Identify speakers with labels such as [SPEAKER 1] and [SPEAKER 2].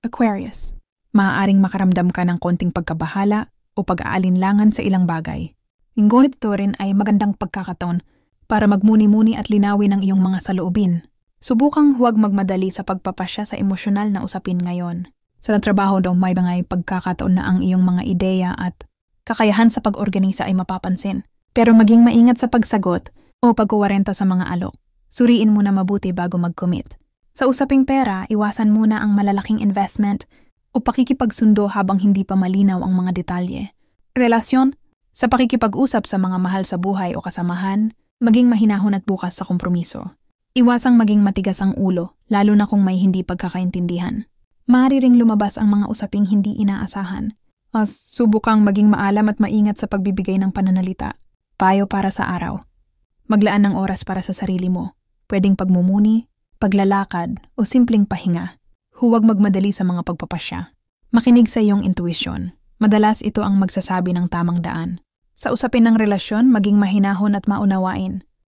[SPEAKER 1] Aquarius, maaaring makaramdam ka ng konting pagkabahala o pag-aalinlangan sa ilang bagay. Ngunit ito rin ay magandang pagkakataon para magmuni-muni at linawin ang iyong mga saloobin. Subukang huwag magmadali sa pagpapasya sa emosyonal na usapin ngayon. Sa trabaho daw may mga pagkakataon na ang iyong mga ideya at kakayahan sa pag-organisa ay mapapansin. Pero maging maingat sa pagsagot o pagkuwarenta sa mga alok. Suriin muna mabuti bago mag-commit. Sa usaping pera, iwasan muna ang malalaking investment o pakikipagsundo habang hindi pa malinaw ang mga detalye. Relasyon, sa pakikipag-usap sa mga mahal sa buhay o kasamahan, maging mahinahon at bukas sa kompromiso. Iwasang maging matigas ang ulo, lalo na kung may hindi pagkakaintindihan. Maaari ring lumabas ang mga usaping hindi inaasahan. Subukang maging maalam at maingat sa pagbibigay ng pananalita. Payo para sa araw. Maglaan ng oras para sa sarili mo. Pwedeng pagmumuni, paglalakad o simpleng pahinga. Huwag magmadali sa mga pagpapasya. Makinig sa iyong intuisyon. Madalas ito ang magsasabi ng tamang daan. Sa usapin ng relasyon, maging mahinahon at maunawain.